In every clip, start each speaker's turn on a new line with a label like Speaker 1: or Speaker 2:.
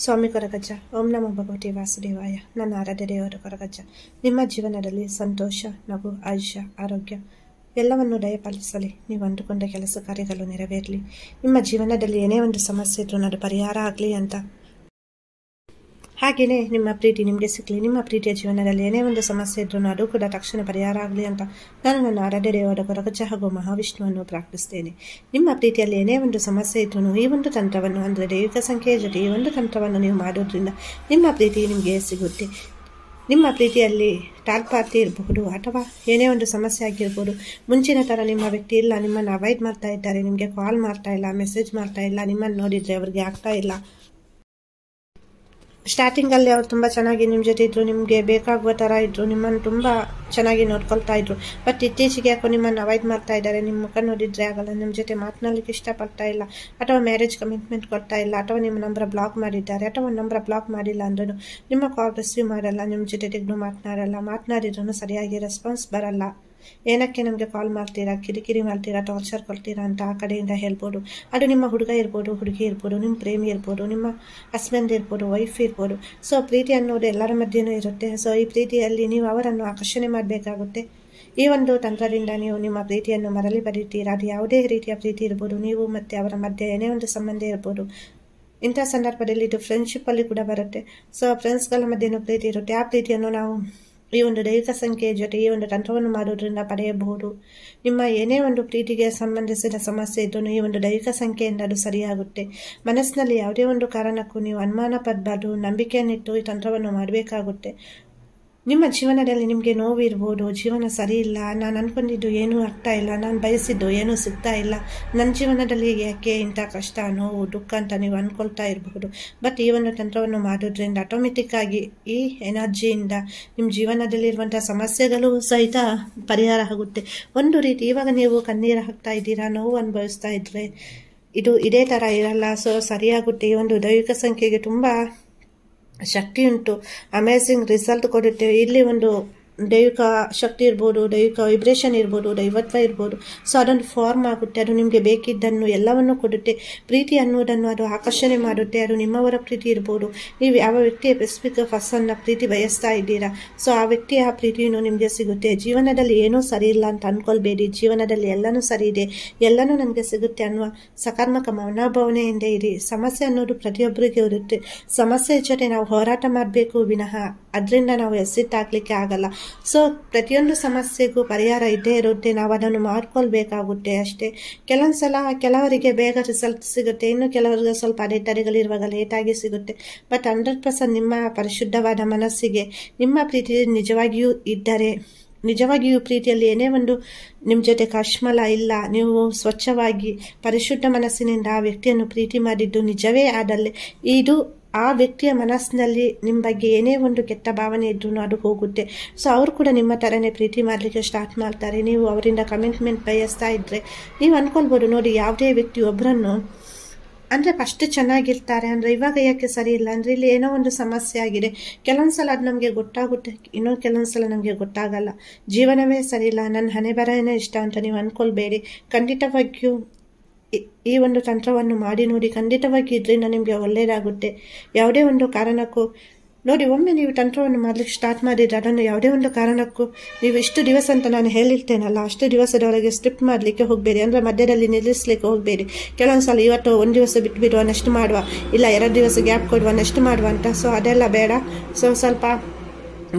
Speaker 1: ಸ್ವಾಮಿ ಕೊರಗಜ್ಜ. ಓಂ ನಮೋ ಭಗವತಿ ವಾಸುದೇವಾಯ. ನನ್ನ ಆರಾಧ್ಯ ದೇವರು ಕೊರಗಜ್ಜ. ನಿಮ್ಮ ಜೀವನದಲ್ಲಿ ಸಂತೋಷ, ನಗು, ಆಯುಷ್ಯ, ಆರೋಗ್ಯ ಎಲ್ಲವನ್ನು ದಯಪಾಲಿಸಲಿ. ನೀವು ಅಂದುಕೊಂಡ ಕೆಲಸ ಕಾರ್ಯಗಳು ನೆರವೇರಲಿ. ನಿಮ್ಮ ಜೀವನದಲ್ಲಿ ಏನೇ ಒಂದು ಸಮಸ್ಯೆ ಇದ್ರೂ ಅದು ಪರಿಹಾರ ಆಗಲಿ ಅಂತ. ಹಾಗೆಯೇ ನಿಮ್ಮ ಪ್ರೀತಿ ನಿಮಗೆ ಸಿಕ್ಕಲಿ. ನಿಮ್ಮ ಪ್ರೀತಿಯ ಜೀವನದಲ್ಲಿ ಏನೇ ಒಂದು ಸಮಸ್ಯೆ ಇದ್ರೂ ಅದು ಕೂಡ ತಕ್ಷಣ ಪರಿಹಾರ ಆಗಲಿ ಅಂತ ನಾನು ನನ್ನ ಆರಾಧ್ಯ ದೇವರ ಕೊರಗಜ್ಜ ಹಾಗೂ ಮಹಾವಿಷ್ಣುವನ್ನು ಪ್ರಾರ್ಥಿಸ್ತೇನೆ. ನಿಮ್ಮ ಪ್ರೀತಿಯಲ್ಲಿ ಏನೇ ಒಂದು ಸಮಸ್ಯೆ ಇದ್ರೂ ಈ ಒಂದು ತಂತ್ರವನ್ನು ಅಂದರೆ ದೈವಿಕ ಸಂಖ್ಯೆಯ ಜೊತೆ ಈ ಒಂದು ತಂತ್ರವನ್ನು ನೀವು ಮಾಡೋದ್ರಿಂದ ನಿಮ್ಮ ಪ್ರೀತಿ ನಿಮಗೆ ಸಿಗುತ್ತೆ. ನಿಮ್ಮ ಪ್ರೀತಿಯಲ್ಲಿ ಟಾಲ್ಪಾರ್ತಿ ಇರಬಹುದು ಅಥವಾ ಏನೇ ಒಂದು ಸಮಸ್ಯೆ ಆಗಿರ್ಬೋದು. ಮುಂಚಿನ ಥರ ನಿಮ್ಮ ವ್ಯಕ್ತಿ ಇಲ್ಲ, ನಿಮ್ಮನ್ನು ಅವಾಯ್ಡ್ ಮಾಡ್ತಾ ಇದ್ದಾರೆ, ನಿಮಗೆ ಕಾಲ್ ಮಾಡ್ತಾ ಇಲ್ಲ, ಮೆಸೇಜ್ ಮಾಡ್ತಾ ಇಲ್ಲ, ನಿಮ್ಮನ್ನು ನೋಡಿದರೆ ಅವ್ರಿಗೆ ಆಗ್ತಾ ಇಲ್ಲ. ಸ್ಟಾರ್ಟಿಂಗಲ್ಲಿ ಅವ್ರು ತುಂಬ ಚೆನ್ನಾಗಿ ನಿಮ್ಮ ಜೊತೆ ಇದ್ದರು, ನಿಮಗೆ ಬೇಕಾಗುವ ಥರ ಇದ್ದರು, ನಿಮ್ಮನ್ನು ತುಂಬ ಚೆನ್ನಾಗಿ ನೋಡ್ಕೊಳ್ತಾ ಇದ್ರು. ಬಟ್ ಇತ್ತೀಚೆಗೆ ಯಾಕೋ ನಿಮ್ಮನ್ನು ಅವಾಯ್ಡ್ ಮಾಡ್ತಾ ಇದ್ದಾರೆ. ನಿಮ್ಮ ಮುಖ ನೋಡಿದರೆ ಆಗಲ್ಲ, ನಿಮ್ಮ ಜೊತೆ ಮಾತನಾಡಲಿಕ್ಕೆ ಇಷ್ಟಪಡ್ತಾ ಇಲ್ಲ, ಅಥವಾ ಮ್ಯಾರೇಜ್ ಕಮಿಟ್ಮೆಂಟ್ ಕೊಡ್ತಾ ಇಲ್ಲ, ಅಥವಾ ನಿಮ್ಮ ನಂಬರ್ ಬ್ಲಾಕ್ ಮಾಡಿದ್ದಾರೆ, ಅಥವಾ ನಂಬರ್ ಬ್ಲಾಕ್ ಮಾಡಿಲ್ಲ ಅಂದ್ರೂ ನಿಮ್ಮ ಕಾಲ್ ರಿಸೀವ್ ಮಾಡಲ್ಲ, ನಿಮ್ಮ ಜೊತೆ ತೆಗೆದು ಮಾತನಾಡಿದ್ರೂ ಸರಿಯಾಗಿ ರೆಸ್ಪಾನ್ಸ್ ಬರಲ್ಲ. ಏನಕ್ಕೆ ನಮಗೆ ಕಾಲ್ ಮಾಡ್ತೀರಾ, ಕಿರಿಕಿರಿ ಮಾಡ್ತೀರಾ, ಟಾರ್ಚರ್ ಕೊಡ್ತೀರಾ ಅಂತ ಆ ಕಡೆಯಿಂದ ಹೇಳ್ಬೋದು. ಅದು ನಿಮ್ಮ ಹುಡುಗ ಇರ್ಬೋದು, ಹುಡುಗಿ ಇರ್ಬೋದು, ನಿಮ್ಮ ಪ್ರೇಮಿ ಇರ್ಬೋದು, ನಿಮ್ಮ ಹಸ್ಬೆಂಡ್ ಇರ್ಬೋದು, ವೈಫ್ ಇರ್ಬೋದು. ಸೊ ಪ್ರೀತಿ ಅನ್ನೋದು ಎಲ್ಲರ ಮಧ್ಯೆಯೂ ಇರುತ್ತೆ. ಸೊ ಈ ಪ್ರೀತಿಯಲ್ಲಿ ನೀವು ಅವರನ್ನು ಆಕರ್ಷಣೆ ಮಾಡಬೇಕಾಗುತ್ತೆ. ಈ ಒಂದು ತಂತ್ರದಿಂದ ನೀವು ನಿಮ್ಮ ಪ್ರೀತಿಯನ್ನು ಮರಳಿ ಬರೀತೀರಾ. ಅದು ಯಾವುದೇ ರೀತಿಯ ಪ್ರೀತಿ ಇರ್ಬೋದು, ನೀವು ಮತ್ತು ಅವರ ಮಧ್ಯೆ ಏನೇ ಒಂದು ಸಂಬಂಧ ಇರ್ಬೋದು. ಇಂಥ ಸಂದರ್ಭದಲ್ಲಿ ಇದು ಫ್ರೆಂಡ್ಶಿಪ್ಪಲ್ಲಿ ಕೂಡ ಬರುತ್ತೆ. ಸೊ ಫ್ರೆಂಡ್ಸ್ಗಳ ಮಧ್ಯೆನೂ ಪ್ರೀತಿ ಇರುತ್ತೆ. ಆ ಪ್ರೀತಿಯನ್ನು ನಾವು ಈ ಒಂದು ದೈವಿಕ ಸಂಖ್ಯೆಯ ಜೊತೆ ಈ ಒಂದು ತಂತ್ರವನ್ನು ಮಾಡೋದ್ರಿಂದ ಪಡೆಯಬಹುದು. ನಿಮ್ಮ ಏನೇ ಒಂದು ಪ್ರೀತಿಗೆ ಸಂಬಂಧಿಸಿದ ಸಮಸ್ಯೆ ಇದ್ರೂ ಈ ಒಂದು ದೈವಿಕ ಸಂಖ್ಯೆಯಿಂದ ಅದು ಸರಿಯಾಗುತ್ತೆ. ಮನಸ್ಸಿನಲ್ಲಿ ಯಾವುದೇ ಒಂದು ಕಾರಣಕ್ಕೂ ನೀವು ಅನುಮಾನ ಪಡಬಾರ್ದು, ನಂಬಿಕೆಯನ್ನಿಟ್ಟು ಈ ತಂತ್ರವನ್ನು ಮಾಡಬೇಕಾಗುತ್ತೆ. ನಿಮ್ಮ ಜೀವನದಲ್ಲಿ ನಿಮಗೆ ನೋವು ಇರ್ಬೋದು, ಜೀವನ ಸರಿ ಇಲ್ಲ, ನಾನು ಅಂದ್ಕೊಂಡಿದ್ದು ಏನೂ ಆಗ್ತಾ ಇಲ್ಲ, ನಾನು ಬಯಸಿದ್ದು ಏನೂ ಸಿಗ್ತಾ ಇಲ್ಲ, ನನ್ನ ಜೀವನದಲ್ಲಿ ಯಾಕೆ ಇಂಥ ಕಷ್ಟ, ನೋವು, ದುಃಖ ಅಂತ ನೀವು ಅಂದ್ಕೊಳ್ತಾ ಇರಬಹುದು. ಬಟ್ ಈ ಒಂದು ತಂತ್ರವನ್ನು ಮಾಡೋದ್ರಿಂದ ಆಟೋಮೆಟಿಕ್ಕಾಗಿ ಈ ಎನರ್ಜಿಯಿಂದ ನಿಮ್ಮ ಜೀವನದಲ್ಲಿರುವಂಥ ಸಮಸ್ಯೆಗಳು ಸಹಿತ ಪರಿಹಾರ ಆಗುತ್ತೆ. ಒಂದು ರೀತಿ ಇವಾಗ ನೀವು ಕಣ್ಣೀರು ಹಾಕ್ತಾ ಇದ್ದೀರಾ, ನೋವು ಅನುಭವಿಸ್ತಾ ಇದ್ರೆ ಇದು ಇದೇ ಥರ ಇರಲ್ಲ. ಸೊ ಸರಿಯಾಗುತ್ತೆ. ಈ ಒಂದು ದೈವಿಕ ಸಂಖ್ಯೆಗೆ ತುಂಬ ಶಕ್ತಿ ಉಂಟು, ಅಮೇಝಿಂಗ್ ರಿಸಲ್ಟ್ ಕೊಡುತ್ತೆ. ಇಲ್ಲಿ ಒಂದು ದೈವಿಕ ಶಕ್ತಿ ಇರ್ಬೋದು, ದೈವಿಕ ವೈಬ್ರೇಷನ್ ಇರ್ಬೋದು, ದೈವತ್ವ ಇರ್ಬೋದು. ಸೊ ಅದೊಂದು ಫಾರ್ಮ್ ಆಗುತ್ತೆ, ಅದು ನಿಮಗೆ ಬೇಕಿದ್ದನ್ನು ಎಲ್ಲವನ್ನು ಕೊಡುತ್ತೆ. ಪ್ರೀತಿ ಅನ್ನೋದನ್ನು ಅದು ಆಕರ್ಷಣೆ ಮಾಡುತ್ತೆ. ಅದು ನಿಮ್ಮವರ ಪ್ರೀತಿ ಇರ್ಬೋದು, ನೀವು ಯಾವ ವ್ಯಕ್ತಿಯ ಸ್ಪೆಸಿಫಿಕ್ ಪರ್ಸನ್ನ ಪ್ರೀತಿ ಬಯಸ್ತಾ ಇದ್ದೀರಾ. ಸೊ ಆ ವ್ಯಕ್ತಿಯ ಪ್ರೀತಿಯೂ ನಿಮಗೆ ಸಿಗುತ್ತೆ. ಜೀವನದಲ್ಲಿ ಏನೂ ಸರಿ ಇಲ್ಲ ಅಂತ ಅಂದ್ಕೊಳ್ಬೇಡಿ. ಜೀವನದಲ್ಲಿ ಎಲ್ಲನೂ ಸರಿ ಇದೆ, ಎಲ್ಲನೂ ನನಗೆ ಸಿಗುತ್ತೆ ಅನ್ನುವ ಸಕಾರಾತ್ಮಕ ಮನೋಭಾವನೆಯಿಂದ ಇರಿ. ಸಮಸ್ಯೆ ಅನ್ನೋದು ಪ್ರತಿಯೊಬ್ಬರಿಗೆ ಇರುತ್ತೆ. ಸಮಸ್ಯೆ ಜೊತೆ ನಾವು ಹೋರಾಟ ಮಾಡಬೇಕು ವಿನಃ ಅದರಿಂದ ನಾವು ಎಸ್ಸಿಟ್ಟಾಗಲಿಕ್ಕೆ ಆಗಲ್ಲ. ಸೊ ಪ್ರತಿಯೊಂದು ಸಮಸ್ಯೆಗೂ ಪರಿಹಾರ ಇದ್ದೇ ಇರುತ್ತೆ, ನಾವು ಅದನ್ನು ಮಾಡ್ಕೊಳ್ಬೇಕಾಗುತ್ತೆ ಅಷ್ಟೇ. ಕೆಲವೊಂದ್ಸಲ ಕೆಲವರಿಗೆ ಬೇಗ ರಿಸಲ್ಟ್ ಸಿಗುತ್ತೆ, ಇನ್ನು ಕೆಲವರಿಗೆ ಸ್ವಲ್ಪ ಅಡೆತಡೆಗಳಿರುವಾಗ ಲೇಟಾಗಿ ಸಿಗುತ್ತೆ. ಬಟ್ 100% ನಿಮ್ಮ ಪರಿಶುದ್ಧವಾದ ಮನಸ್ಸಿಗೆ ನಿಮ್ಮ ಪ್ರೀತಿ ನಿಜವಾಗಿಯೂ ಇದ್ದರೆ, ನಿಜವಾಗಿಯೂ ಪ್ರೀತಿಯಲ್ಲಿ ಏನೇ ಒಂದು ನಿಮ್ಮ ಜೊತೆ ಕಶ್ಮಲ ಇಲ್ಲ, ನೀವು ಸ್ವಚ್ಛವಾಗಿ ಪರಿಶುದ್ಧ ಮನಸ್ಸಿನಿಂದ ಆ ವ್ಯಕ್ತಿಯನ್ನು ಪ್ರೀತಿ ಮಾಡಿದ್ದು ನಿಜವೇ ಆದಲ್ಲಿ ಇದು ಆ ವ್ಯಕ್ತಿಯ ಮನಸ್ಸಿನಲ್ಲಿ ನಿಮ್ಮ ಬಗ್ಗೆ ಏನೇ ಒಂದು ಕೆಟ್ಟ ಭಾವನೆ ಇದ್ರೂ ಅದು ಹೋಗುತ್ತೆ. ಸೊ ಅವರು ಕೂಡ ನಿಮ್ಮ ಥರನೇ ಪ್ರೀತಿ ಮಾಡಲಿಕ್ಕೆ ಸ್ಟಾರ್ಟ್ ಮಾಡ್ತಾರೆ. ನೀವು ಅವರಿಂದ ಕಮಿಟ್ಮೆಂಟ್ ಬಯಸ್ತಾ ಇದ್ದರೆ ನೀವು ಅಂದ್ಕೊಳ್ಬೋದು, ನೋಡಿ ಯಾವುದೇ ವ್ಯಕ್ತಿ ಒಬ್ಬರನ್ನು ಅಂದರೆ ಫಸ್ಟ್ ಚೆನ್ನಾಗಿರ್ತಾರೆ ಅಂದರೆ ಇವಾಗ ಯಾಕೆ ಸರಿ ಇಲ್ಲ ಅಂದರೆ ಇಲ್ಲಿ ಏನೋ ಒಂದು ಸಮಸ್ಯೆ ಆಗಿದೆ. ಕೆಲವೊಂದು ಸಲ ಅದು ನಮಗೆ ಗೊತ್ತಾಗುತ್ತೆ, ಇನ್ನೊಂದು ಕೆಲವೊಂದು ಸಲ ನಮಗೆ ಗೊತ್ತಾಗಲ್ಲ. ಜೀವನವೇ ಸರಿ ಇಲ್ಲ, ನನ್ನ ಹಣೆ ಬರನೇ ಇಷ್ಟ ಅಂತ ನೀವು ಅಂದ್ಕೊಳ್ಬೇಡಿ. ಖಂಡಿತವಾಗಿಯೂ ಈ ಒಂದು ತಂತ್ರವನ್ನು ಮಾಡಿ ನೋಡಿ, ಖಂಡಿತವಾಗಿ ಇದರಿಂದ ನಿಮಗೆ ಒಳ್ಳೆಯದಾಗುತ್ತೆ. ಯಾವುದೇ ಒಂದು ಕಾರಣಕ್ಕೂ ನೋಡಿ, ಒಮ್ಮೆ ನೀವು ತಂತ್ರವನ್ನು ಮಾಡಲಿಕ್ಕೆ ಸ್ಟಾರ್ಟ್ ಮಾಡಿದರೆ ಅದನ್ನು ಯಾವುದೇ ಒಂದು ಕಾರಣಕ್ಕೂ ನೀವು ಇಷ್ಟು ದಿವಸ ಅಂತ ನಾನು ಹೇಳಿರ್ತೇನಲ್ಲ, ಅಷ್ಟು ದಿವಸದವರೆಗೆ ಸ್ಕಿಪ್ ಮಾಡಲಿಕ್ಕೆ ಹೋಗಬೇಡಿ. ಅಂದರೆ ಮಧ್ಯದಲ್ಲಿ ನಿಲ್ಲಿಸಲಿಕ್ಕೆ ಹೋಗಬೇಡಿ. ಕೆಲವೊಂದು ಸಲ ಇವತ್ತು ಒಂದು ದಿವಸ ಬಿಟ್ಟು ನೆಕ್ಸ್ಟ್ ಮಾಡುವ, ಇಲ್ಲ 2 ದಿವಸ ಗ್ಯಾಪ್ ಕೊಡುವ, ನೆಕ್ಸ್ಟ್ ಮಾಡುವ ಅಂತ. ಸೊ ಅದೆಲ್ಲ ಬೇಡ. ಸೊ ಸ್ವಲ್ಪ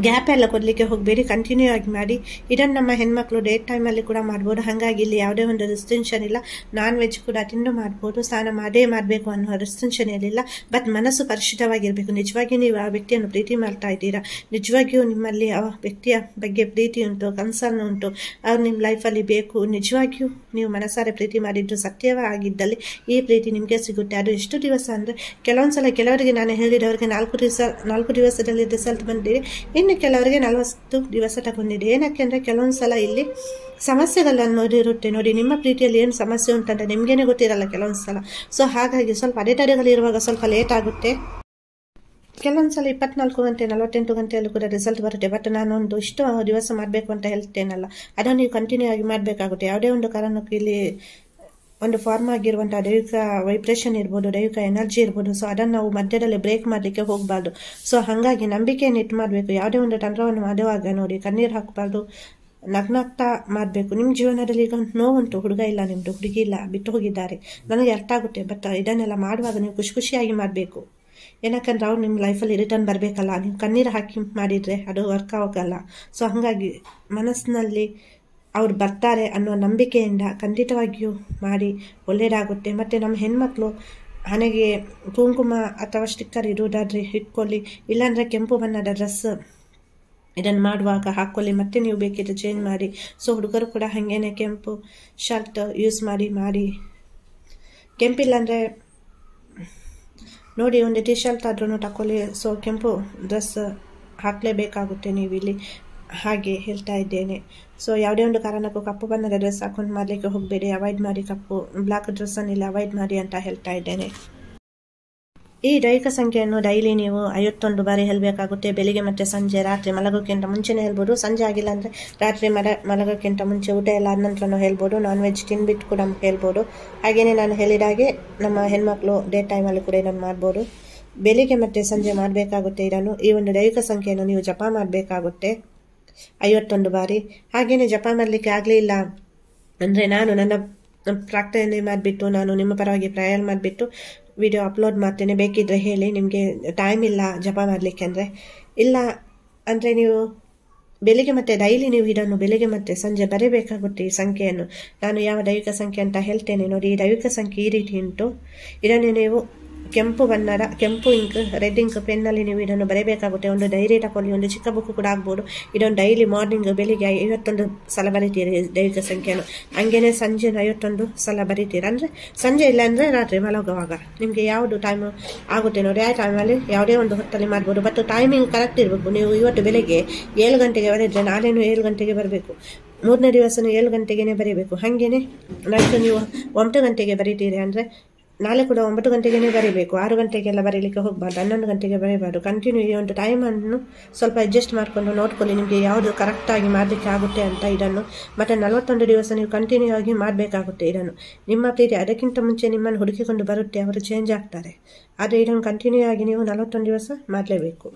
Speaker 1: ಗ್ಯಾಪ್ ಎಲ್ಲ ಕೊಡಲಿಕ್ಕೆ ಹೋಗಬೇಡಿ, ಕಂಟಿನ್ಯೂ ಆಗಿ ಮಾಡಿ. ಇದನ್ನು ನಮ್ಮ ಹೆಣ್ಮಕ್ಳು ಡೇಟ್ ಟೈಮಲ್ಲಿ ಕೂಡ ಮಾಡ್ಬೋದು. ಹಾಗಾಗಿ ಇಲ್ಲಿ ಯಾವುದೇ ಒಂದು ರೆಸ್ಟ್ರಿಕ್ಷನ್ ಇಲ್ಲ. ನಾನ್ ವೆಜ್ ಕೂಡ ತಿಂದು ಮಾಡ್ಬೋದು, ಸ್ನಾನ ಮಾಡೇ ಮಾಡಬೇಕು ಅನ್ನೋ ರೆಸ್ಟ್ರಿಕ್ಷನ್ ಏನಿಲ್ಲ. ಬಟ್ ಮನಸ್ಸು ಪರಿಶುದ್ಧವಾಗಿರಬೇಕು. ನಿಜವಾಗಿಯೂ ನೀವು ಆ ವ್ಯಕ್ತಿಯನ್ನು ಪ್ರೀತಿ ಮಾಡ್ತಾ ಇದ್ದೀರಾ, ನಿಜವಾಗಿಯೂ ನಿಮ್ಮಲ್ಲಿ ಆ ವ್ಯಕ್ತಿಯ ಬಗ್ಗೆ ಪ್ರೀತಿ ಉಂಟು, ಕನ್ಸರ್ನ್ ಉಂಟು, ಅವ್ರು ನಿಮ್ಮ ಲೈಫಲ್ಲಿ ಬೇಕು, ನಿಜವಾಗಿಯೂ ನೀವು ಮನಸಾರೆ ಪ್ರೀತಿ ಮಾಡಿದ್ದು ಸತ್ಯವಾಗಿದ್ದಲ್ಲಿ ಈ ಪ್ರೀತಿ ನಿಮಗೆ ಸಿಗುತ್ತೆ. ಅದು ಎಷ್ಟು ದಿವಸ ಅಂದರೆ ಕೆಲವೊಂದ್ಸಲ ಕೆಲವರಿಗೆ ನಾನು ಹೇಳಿದವರಿಗೆ 4 ದಿವಸದಲ್ಲಿ ರಿಸಲ್ಟ್ ಬಂದಿದೆ, ಇನ್ನು ಕೆಲವರಿಗೆ 40 ದಿವಸ ತಗೊಂಡಿದೆ. ಏನಕ್ಕೆ ಅಂದರೆ ಕೆಲವೊಂದು ಸಲ ಇಲ್ಲಿ ಸಮಸ್ಯೆಗಳನ್ನು ಇರುತ್ತೆ. ನೋಡಿ, ನಿಮ್ಮ ಪ್ರೀತಿಯಲ್ಲಿ ಏನು ಸಮಸ್ಯೆ ಉಂಟಂತ ನಿಮಗೇನೆ ಗೊತ್ತಿರಲ್ಲ ಕೆಲವೊಂದು ಸಲ. ಸೊ ಹಾಗಾಗಿ ಸ್ವಲ್ಪ ಅಡೆತಡೆಗಳಿರುವಾಗ ಸ್ವಲ್ಪ ಲೇಟ್ ಆಗುತ್ತೆ. ಕೆಲವೊಂದು ಸಲ 24 ಗಂಟೆ 48 ಗಂಟೆಯಲ್ಲೂ ಕೂಡ ರಿಸಲ್ಟ್ ಬರುತ್ತೆ. ಬಟ್ ನಾನೊಂದು ಇಷ್ಟು ದಿವಸ ಮಾಡಬೇಕು ಅಂತ ಹೇಳ್ತೇನಲ್ಲ, ಅದನ್ನು ನೀವು ಕಂಟಿನ್ಯೂ ಆಗಿ ಮಾಡಬೇಕಾಗುತ್ತೆ. ಯಾವುದೇ ಒಂದು ಕಾರಣಕ್ಕೂ ಇಲ್ಲಿ ಒಂದು ಫಾರ್ಮ್ ಆಗಿರುವಂತಹ ದೈವಿಕ ವೈಬ್ರೇಷನ್ ಇರ್ಬೋದು, ದೈವಿಕ ಎನರ್ಜಿ ಇರ್ಬೋದು. ಸೊ ಅದನ್ನು ನಾವು ಮಧ್ಯದಲ್ಲಿ ಬ್ರೇಕ್ ಮಾಡಲಿಕ್ಕೆ ಹೋಗಬಾರ್ದು. ಸೊ ಹಾಗಾಗಿ ನಂಬಿಕೆಯನ್ನು ಇಟ್ಟು ಮಾಡಬೇಕು. ಯಾವುದೇ ಒಂದು ತಂತ್ರವನ್ನು ಮಾಡುವಾಗ ನೋಡಿ, ಕಣ್ಣೀರು ಹಾಕಬಾರ್ದು, ನಗ್ನಾಗ್ತಾ ಮಾಡಬೇಕು. ನಿಮ್ಮ ಜೀವನದಲ್ಲಿ ಈಗ ನೋವುಂಟು, ಹುಡುಗ ಇಲ್ಲ, ನಿಮ್ಮದು ಹುಡುಗಿ ಇಲ್ಲ, ಬಿಟ್ಟು ಹೋಗಿದ್ದಾರೆ, ನನಗೆ ಅರ್ಥ ಆಗುತ್ತೆ. ಬಟ್ ಇದನ್ನೆಲ್ಲ ಮಾಡುವಾಗ ನೀವು ಖುಷಿಯಾಗಿ ಮಾಡಬೇಕು. ಏನಕ್ಕಂದ್ರೆ ಅವ್ರು ನಿಮ್ಮ ಲೈಫಲ್ಲಿ ರಿಟರ್ನ್ ಬರಬೇಕಲ್ಲ. ನೀವು ಕಣ್ಣೀರು ಹಾಕಿ ಮಾಡಿದರೆ ಅದು ವರ್ಕ್ ಆಗೋಲ್ಲ. ಸೊ ಹಾಗಾಗಿ ಮನಸ್ಸಿನಲ್ಲಿ ಅವ್ರು ಬರ್ತಾರೆ ಅನ್ನೋ ನಂಬಿಕೆಯಿಂದ ಖಂಡಿತವಾಗಿಯೂ ಮಾಡಿ, ಒಳ್ಳೆಯದಾಗುತ್ತೆ. ಮತ್ತು ನಮ್ಮ ಹೆಣ್ಮಕ್ಳು ಹಣೆಗೆ ಕುಂಕುಮ ಅಥವಾ ಸ್ಟಿಕ್ಕರ್ ಇರುವುದಾದ್ರೆ ಇಟ್ಕೊಳ್ಳಿ, ಇಲ್ಲಾಂದರೆ ಕೆಂಪು ಬಣ್ಣದ ಡ್ರೆಸ್ ಇದನ್ನು ಮಾಡುವಾಗ ಹಾಕ್ಕೊಳ್ಳಿ. ಮತ್ತೆ ನೀವು ಬೇಕಿದ್ರೆ ಚೇಂಜ್ ಮಾಡಿ. ಸೊ ಹುಡುಗರು ಕೂಡ ಹಾಗೇನೆ ಕೆಂಪು ಶರ್ಟ್ ಯೂಸ್ ಮಾಡಿ ಕೆಂಪಿಲ್ಲ ಅಂದರೆ ನೋಡಿ ಒಂದು ಟೀ ಶರ್ಟ್ ಆದ್ರೂ ತಗೊಳ್ಳಿ. ಸೊ ಕೆಂಪು ಡ್ರೆಸ್ ಹಾಕಲೇಬೇಕಾಗುತ್ತೆ ನೀವು ಇಲ್ಲಿ, ಹಾಗೆ ಹೇಳ್ತಾ ಇದ್ದೇನೆ. ಸೊ ಯಾವುದೇ ಒಂದು ಕಾರಣಕ್ಕೂ ಕಪ್ಪು ಬಣ್ಣದ ಡ್ರೆಸ್ ಹಾಕೊಂಡು ಮಾಡಲಿಕ್ಕೆ ಹೋಗಬೇಡಿ, ಅವಾಯ್ಡ್ ಮಾಡಿ. ಬ್ಲಾಕ್ ಡ್ರೆಸ್ಸನ್ನೆಲ್ಲ ಅವಾಯ್ಡ್ ಮಾಡಿ ಅಂತ ಹೇಳ್ತಾ ಇದ್ದೇನೆ. ಈ ದೈಹಿಕ ಸಂಖ್ಯೆಯನ್ನು ಡೈಲಿ ನೀವು 51 ಬಾರಿ ಹೇಳಬೇಕಾಗುತ್ತೆ. ಬೆಳಿಗ್ಗೆ ಮತ್ತು ಸಂಜೆ, ರಾತ್ರಿ ಮಲಗೋಕ್ಕಿಂತ ಮುಂಚೆನೇ ಹೇಳ್ಬೋದು. ಸಂಜೆ ಆಗಿಲ್ಲ ಅಂದರೆ ರಾತ್ರಿ ಮಲಗೋಕ್ಕಿಂತ ಮುಂಚೆ, ಊಟ ಎಲ್ಲ ಆದ ನಂತರನೂ ಹೇಳ್ಬೋದು. ನಾನ್ ವೆಜ್ ತಿನ್ಬಿಟ್ಟು ಕೂಡ ಹೇಳ್ಬೋದು. ಹಾಗೆಯೇ ನಾನು ಹೇಳಿದಾಗೆ ನಮ್ಮ ಹೆಣ್ಮಕ್ಳು ಡೇ ಟೈಮಲ್ಲಿ ಕೂಡ ಇದನ್ನು ಮಾಡ್ಬೋದು. ಬೆಳಿಗ್ಗೆ ಮತ್ತು ಸಂಜೆ ಮಾಡಬೇಕಾಗುತ್ತೆ ಇದನ್ನು. ಈ ಒಂದು ದೈಹಿಕ ಸಂಖ್ಯೆಯನ್ನು ನೀವು ಜಪ ಮಾಡಬೇಕಾಗುತ್ತೆ 51 ಬಾರಿ. ಹಾಗೆಯೇ ಜಪ ಮಾಡಲಿಕ್ಕೆ ಆಗಲಿಲ್ಲ ಅಂದರೆ ನಾನು ನನ್ನ ಪ್ರಾರ್ಥನೆ ಮಾಡಿಬಿಟ್ಟು, ನಾನು ನಿಮ್ಮ ಪರವಾಗಿ ಪ್ರೇಯರ್ ಮಾಡಿಬಿಟ್ಟು ವಿಡಿಯೋ ಅಪ್ಲೋಡ್ ಮಾಡ್ತೇನೆ. ಬೇಕಿದ್ರೆ ಹೇಳಿ, ನಿಮಗೆ ಟೈಮ್ ಇಲ್ಲ ಜಪ ಮಾಡಲಿಕ್ಕೆ ಅಂದರೆ. ಇಲ್ಲ ಅಂದರೆ ನೀವು ಬೆಳಿಗ್ಗೆ ಮತ್ತು ಡೈಲಿ ನೀವು ಇದನ್ನು ಬೆಳಿಗ್ಗೆ ಮತ್ತು ಸಂಜೆ ಬರೀಬೇಕಾಗುತ್ತೆ ಈ ಸಂಖ್ಯೆಯನ್ನು. ನಾನು ಯಾವ ದೈವಿಕ ಸಂಖ್ಯೆ ಅಂತ ಹೇಳ್ತೇನೆ ನೋಡಿ. ಈ ದೈವಿಕ ಸಂಖ್ಯೆ ಈ ರೀತಿ ಉಂಟು. ಇದನ್ನು ನೀವು ಕೆಂಪು ಬಣ್ಣದ, ಕೆಂಪು ಇಂಕ್, ರೆಡ್ ಇಂಕ್ ಪೆನ್ನಲ್ಲಿ ನೀವು ಇದನ್ನು ಬರೀಬೇಕಾಗುತ್ತೆ. ಒಂದು ಡೈರಿ ತಗೊಳ್ಳಿ, ಒಂದು ಚಿಕ್ಕ ಬುಕ್ ಕೂಡ ಆಗ್ಬೋದು. ಇದನ್ನು ಡೈಲಿ ಮಾರ್ನಿಂಗ್ ಬೆಳಿಗ್ಗೆ 51 ಸಲ ಬರೀತೀರಿ ದೈವಿಕ ಸಂಖ್ಯೆಯನ್ನು. ಹಂಗೇನೆ ಸಂಜೆ 51 ಸಲ ಬರೀತೀರಿ. ಅಂದರೆ ಸಂಜೆ ಇಲ್ಲ ಅಂದರೆ ರಾತ್ರಿ ಮಲಗುವಾಗ ನಿಮಗೆ ಯಾವುದು ಟೈಮ್ ಆಗುತ್ತೆ ನೋಡಿ, ಆ ಟೈಮಲ್ಲಿ ಯಾವುದೇ ಒಂದು ಹೊತ್ತಲ್ಲಿ ಮಾಡ್ಬೋದು. ಬಟ್ ಟೈಮಿಂಗ್ ಕರೆಕ್ಟ್ ಇರಬೇಕು. ನೀವು ಇವತ್ತು ಬೆಳಿಗ್ಗೆ 7 ಗಂಟೆಗೆ ಬರೆದ್ರೆ ನಾಳೆನೂ 7 ಗಂಟೆಗೆ ಬರಬೇಕು. 3ನೇ ದಿವಸನೂ 7 ಗಂಟೆಗೇ ಬರೀಬೇಕು. ಹಾಗೇನೆ ನೈಟ್ ನೀವು 9 ಗಂಟೆಗೆ ಬರೀತೀರಿ ಅಂದರೆ ನಾಳೆ ಕೂಡ 9 ಗಂಟೆಗೇ ಬರೀಬೇಕು. 6 ಗಂಟೆಗೆಲ್ಲ ಬರೀಲಿಕ್ಕೆ ಹೋಗಬಾರ್ದು, 11 ಗಂಟೆಗೆ ಬರೀಬಾರ್ದು. ಕಂಟಿನ್ಯೂ ಈ ಒಂದು ಟೈಮನ್ನು ಸ್ವಲ್ಪ ಅಡ್ಜಸ್ಟ್ ಮಾಡಿಕೊಂಡು ನೋಡ್ಕೊಳ್ಳಿ, ನಿಮಗೆ ಯಾವುದು ಕರೆಕ್ಟಾಗಿ ಮಾಡಲಿಕ್ಕೆ ಆಗುತ್ತೆ ಅಂತ ಇದನ್ನು. ಮತ್ತು 41 ದಿವಸ ನೀವು ಕಂಟಿನ್ಯೂ ಆಗಿ ಮಾಡಬೇಕಾಗುತ್ತೆ ಇದನ್ನು. ನಿಮ್ಮ ಪ್ರೀತಿ ಅದಕ್ಕಿಂತ ಮುಂಚೆ ನಿಮ್ಮನ್ನು ಹುಡುಕಿಕೊಂಡು ಬರುತ್ತೆ, ಅವರು ಚೇಂಜ್ ಆಗ್ತಾರೆ. ಆದರೆ ಇದನ್ನು ಕಂಟಿನ್ಯೂ ಆಗಿ ನೀವು 41 ದಿವಸ ಮಾಡಲೇಬೇಕು.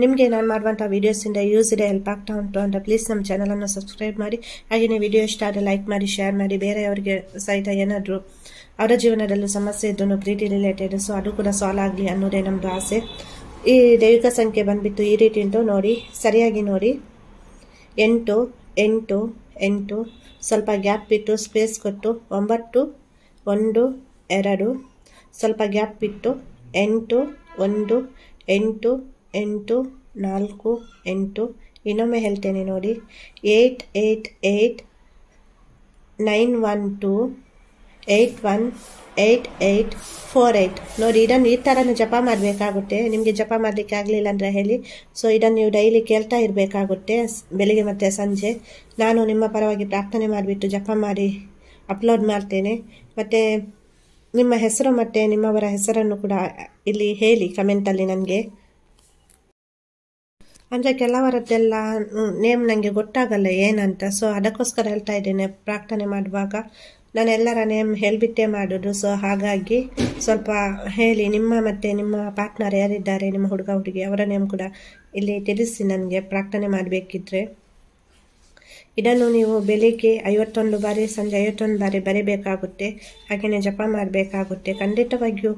Speaker 1: ನಿಮಗೆ ನಾನು ಮಾಡುವಂಥ ವೀಡಿಯೋಸಿಂದ ಯೂಸ್ ಇದೆ, ಹೆಲ್ಪ್ ಆಗ್ತಾ ಉಂಟು ಅಂತ ಪ್ಲೀಸ್ ನಮ್ಮ ಚಾನಲನ್ನು ಸಬ್ಸ್ಕ್ರೈಬ್ ಮಾಡಿ. ಹಾಗೆಯೇ ವಿಡಿಯೋ ಇಷ್ಟ ಆದರೆ ಲೈಕ್ ಮಾಡಿ, ಶೇರ್ ಮಾಡಿ. ಬೇರೆಯವರಿಗೆ ಸಹಿತ ಏನಾದರೂ ಅವರ ಜೀವನದಲ್ಲೂ ಸಮಸ್ಯೆ ಇದ್ದು ಪ್ರೀತಿ ರಿಲೇಟೆಡ್, ಸೊ ಅದು ಕೂಡ ಸಾಲ್ವ್ ಆಗಲಿ ಅನ್ನೋದೇ ನಮ್ಮದು ಆಸೆ. ಈ ದೈವಿಕ ಸಂಖ್ಯೆ ಬಂದುಬಿಟ್ಟು ಈ ರೀತಿ ಉಂಟು ನೋಡಿ, ಸರಿಯಾಗಿ ನೋಡಿ. 8 8 8, ಸ್ವಲ್ಪ ಗ್ಯಾಪ್ ಬಿಟ್ಟು ಸ್ಪೇಸ್ ಕೊಟ್ಟು 9 1 2, ಸ್ವಲ್ಪ ಗ್ಯಾಪ್ ಬಿಟ್ಟು 8 1 8 8 4 8. ಇನ್ನೊಮ್ಮೆ ಹೇಳ್ತೇನೆ ನೋಡಿ, 8 8 8 9 1 2 8 1 8 8 4 8. ನೋಡಿ, ಇದನ್ನು ಈ ಥರನೇ ಜಪ ಮಾಡಬೇಕಾಗುತ್ತೆ. ನಿಮಗೆ ಜಪ ಮಾಡಲಿಕ್ಕೆ ಆಗಲಿಲ್ಲ ಅಂದರೆ ಹೇಳಿ. ಸೊ ಇದನ್ನು ನೀವು ಡೈಲಿ ಕೇಳ್ತಾ ಇರಬೇಕಾಗುತ್ತೆ, ಬೆಳಿಗ್ಗೆ ಮತ್ತು ಸಂಜೆ. ನಾನು ನಿಮ್ಮ ಪರವಾಗಿ ಪ್ರಾರ್ಥನೆ ಮಾಡಿಬಿಟ್ಟು ಜಪ ಮಾಡಿ ಅಪ್ಲೋಡ್ ಮಾಡ್ತೇನೆ. ಮತ್ತು ನಿಮ್ಮ ಹೆಸರು ಮತ್ತು ನಿಮ್ಮವರ ಹೆಸರನ್ನು ಕೂಡ ಇಲ್ಲಿ ಹೇಳಿ ಕಮೆಂಟಲ್ಲಿ ನನಗೆ. ಅಂದರೆ ಕೆಲವರದ್ದೆಲ್ಲ ನೇಮ್ ನನಗೆ ಗೊತ್ತಾಗಲ್ಲ ಏನಂತ. ಸೊ ಅದಕ್ಕೋಸ್ಕರ ಹೇಳ್ತಾ ಇದ್ದೇನೆ, ಪ್ರಾರ್ಥನೆ ಮಾಡುವಾಗ ನಾನು ಎಲ್ಲರ ನೇಮ್ ಹೇಳಿಬಿಟ್ಟೇ ಮಾಡೋದು. ಸೊ ಹಾಗಾಗಿ ಸ್ವಲ್ಪ ಹೇಳಿ, ನಿಮ್ಮ ಮತ್ತು ನಿಮ್ಮ ಪಾರ್ಟ್ನರ್ ಯಾರಿದ್ದಾರೆ, ನಿಮ್ಮ ಹುಡುಗ ಹುಡುಗಿ, ಅವರ ನೇಮ್ ಕೂಡ ಇಲ್ಲಿ ತಿಳಿಸಿ ನನಗೆ ಪ್ರಾರ್ಥನೆ ಮಾಡಬೇಕಿದ್ರೆ. ಇದನ್ನು ನೀವು ಬೆಳಿಗ್ಗೆ 51 ಬಾರಿ, ಸಂಜೆ 51 ಬಾರಿ ಬರೀಬೇಕಾಗುತ್ತೆ. ಹಾಗೆಯೇ ಜಪ ಮಾಡಬೇಕಾಗುತ್ತೆ. ಖಂಡಿತವಾಗಿಯೂ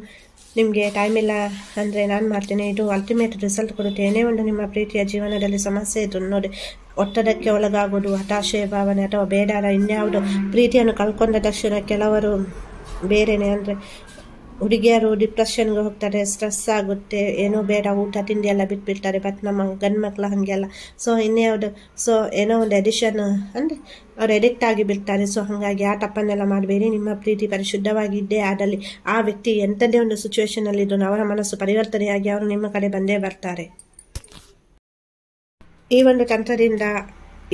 Speaker 1: ನಿಮಗೆ ಟೈಮ್ ಇಲ್ಲ ಅಂದರೆ ನಾನು ಮಾಡ್ತೇನೆ. ಇದು ಅಲ್ಟಿಮೇಟ್ ರಿಸಲ್ಟ್ ಕೊಡುತ್ತೆ. ಏನೇ ಒಂದು ನಿಮ್ಮ ಪ್ರೀತಿಯ ಜೀವನದಲ್ಲಿ ಸಮಸ್ಯೆ ಇದ್ದು ನೋಡಿ, ಒತ್ತಡಕ್ಕೆ ಒಳಗಾಗೋದು, ಹತಾಶೆ ಭಾವನೆ ಅಥವಾ ಬೇಡಾರ ಇನ್ಯಾವುದು, ಪ್ರೀತಿಯನ್ನು ಕಳ್ಕೊಂಡ ತಕ್ಷಣ ಕೆಲವರು ಬೇರೆಯೇ, ಅಂದರೆ ಹುಡುಗಿಯರು ಡಿಪ್ರೆಷನ್ಗೆ ಹೋಗ್ತಾರೆ, ಸ್ಟ್ರೆಸ್ ಆಗುತ್ತೆ, ಏನೋ ಬೇಡ ಊಟ ತಿಂಡಿ ಎಲ್ಲ ಬಿಟ್ಬಿಡ್ತಾರೆ. ಬಟ್ ನಮ್ಮ ಗಂಡು ಮಕ್ಕಳು ಹಾಗೆಲ್ಲ. ಸೊ ಇನ್ಯಾವುದು, ಸೊ ಏನೋ ಒಂದು ಎಡಿಷನ್ ಅಂದರೆ ಅವ್ರು ಎಡಿಕ್ಟ್ ಆಗಿ ಬಿಡ್ತಾರೆ. ಸೊ ಹಾಗಾಗಿ ಆ ತಪ್ಪನ್ನೆಲ್ಲ ಮಾಡಬೇಡಿ. ನಿಮ್ಮ ಪ್ರೀತಿ ಪರಿಶುದ್ಧವಾಗಿದ್ದೇ ಆದಲ್ಲಿ ಆ ವ್ಯಕ್ತಿ ಎಂಥದ್ದೇ ಒಂದು ಸಿಚುವೇಶನಲ್ಲಿದ್ದು ಅವರ ಮನಸ್ಸು ಪರಿವರ್ತನೆಯಾಗಿ ಅವರು ನಿಮ್ಮ ಕಡೆ ಬಂದೇ ಬರ್ತಾರೆ. ಈ ಒಂದು ತಂತ್ರದಿಂದ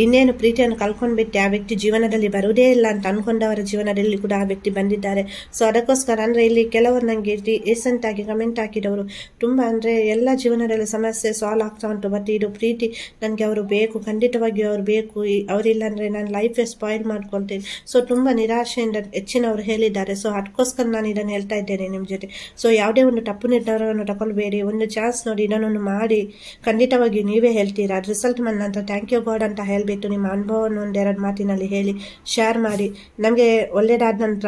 Speaker 1: ಇನ್ನೇನು ಪ್ರೀತಿಯನ್ನು ಕಳ್ಕೊಂಡ್ಬಿಟ್ಟೆ, ಆ ವ್ಯಕ್ತಿ ಜೀವನದಲ್ಲಿ ಬರುವುದೇ ಇಲ್ಲ ಅಂತ ಅನ್ಕೊಂಡವರ ಜೀವನದಲ್ಲಿ ಕೂಡ ಆ ವ್ಯಕ್ತಿ ಬಂದಿದ್ದಾರೆ. ಸೊ ಅದಕ್ಕೋಸ್ಕರ ಅಂದರೆ ಇಲ್ಲಿ ಕೆಲವರು ನನಗೆ ರೀಸೆಂಟ್ ಆಗಿ ಕಮೆಂಟ್ ಹಾಕಿದವರು ತುಂಬ ಅಂದರೆ ಎಲ್ಲ ಜೀವನದಲ್ಲಿ ಸಮಸ್ಯೆ ಸಾಲ್ವ್ ಆಗ್ತಾ ಉಂಟು, ಬಟ್ ಇದು ಪ್ರೀತಿ ನನಗೆ ಅವರು ಬೇಕು, ಖಂಡಿತವಾಗಿಯೂ ಅವ್ರು ಬೇಕು, ಅವರಿಲ್ಲ ಅಂದರೆ ನಾನು ಲೈಫೇ ಸ್ಪಾಯ್ಲ್ ಮಾಡ್ಕೊಳ್ತೀನಿ. ಸೊ ತುಂಬ ನಿರಾಶೆಯಿಂದ ಹೆಚ್ಚಿನವರು ಹೇಳಿದ್ದಾರೆ. ಸೊ ಅದಕ್ಕೋಸ್ಕರ ನಾನು ಇದನ್ನು ಹೇಳ್ತಾ ಇದ್ದೇನೆ ನಿಮ್ಮ ಜೊತೆ. ಸೊ ಯಾವುದೇ ಒಂದು ತಪ್ಪು ನಿರ್ಧಾರವನ್ನು ತಗೊಳ್ಬೇಡಿ, ಒಂದು ಚಾನ್ಸ್ ನೋಡಿ ಇದನ್ನೊಂದು ಮಾಡಿ, ಖಂಡಿತವಾಗಿಯೂ ನೀವೇ ಹೇಳ್ತೀರಾ ರಿಸಲ್ಟ್ ಬಂದ ನಂತರ ಥ್ಯಾಂಕ್ ಯು ಗಾಡ್ ಅಂತ ಹೇಳ್ಬಿಟ್ಟು ನಿಮ್ಮ ಅನುಭವವನ್ನು ಒಂದೆರಡು ಮಾತಿನಲ್ಲಿ ಹೇಳಿ ಶೇರ್ ಮಾಡಿ. ನಮಗೆ ಒಳ್ಳೆಯದಾದ ನಂತರ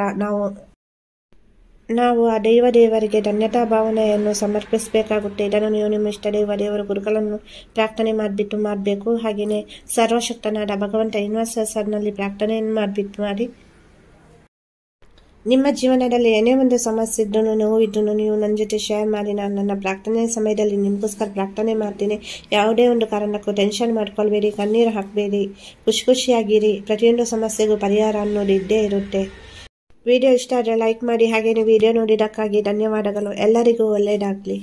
Speaker 1: ನಾವು ಆ ದೇವರಿಗೆ ಧನ್ಯತಾ ಭಾವನೆಯನ್ನು ಸಮರ್ಪಿಸಬೇಕಾಗುತ್ತೆ. ಇದನ್ನು ನೀವು ನಿಮ್ಮ ಇಷ್ಟ ದೇವರು ಗುರುಗಳನ್ನು ಪ್ರಾರ್ಥನೆ ಮಾಡಬೇಕು. ಹಾಗೆಯೇ ಸರ್ವಶಕ್ತನಾದ ಭಗವಂತ ಯೂನಿವರ್ಸಲ್ನಲ್ಲಿ ಪ್ರಾರ್ಥನೆಯನ್ನು ಮಾಡಿ. ನಿಮ್ಮ ಜೀವನದಲ್ಲಿ ಏನೇ ಒಂದು ಸಮಸ್ಯೆ ಇದ್ರೂ ನೋವಿದ್ರೂ ನೀವು ನನ್ನ ಜೊತೆ ಶೇರ್ ಮಾಡಿ. ನಾನು ನನ್ನ ಪ್ರಾರ್ಥನೆ ಸಮಯದಲ್ಲಿ ನಿಮಗೋಸ್ಕರ ಪ್ರಾರ್ಥನೆ ಮಾಡ್ತೀನಿ. ಯಾವುದೇ ಒಂದು ಕಾರಣಕ್ಕೂ ಟೆನ್ಷನ್ ಮಾಡ್ಕೊಳ್ಬೇಡಿ, ಕಣ್ಣೀರು ಹಾಕಬೇಡಿ, ಖುಷಿಯಾಗಿರಿ. ಪ್ರತಿಯೊಂದು ಸಮಸ್ಯೆಗೂ ಪರಿಹಾರ ಅನ್ನೋದು ಇದ್ದೇ ಇರುತ್ತೆ. ವಿಡಿಯೋ ಇಷ್ಟ ಆದರೆ ಲೈಕ್ ಮಾಡಿ. ಹಾಗೆಯೇ ವಿಡಿಯೋ ನೋಡಿದ್ದಕ್ಕಾಗಿ ಧನ್ಯವಾದಗಳು. ಎಲ್ಲರಿಗೂ ಒಳ್ಳೆಯದಾಗಲಿ.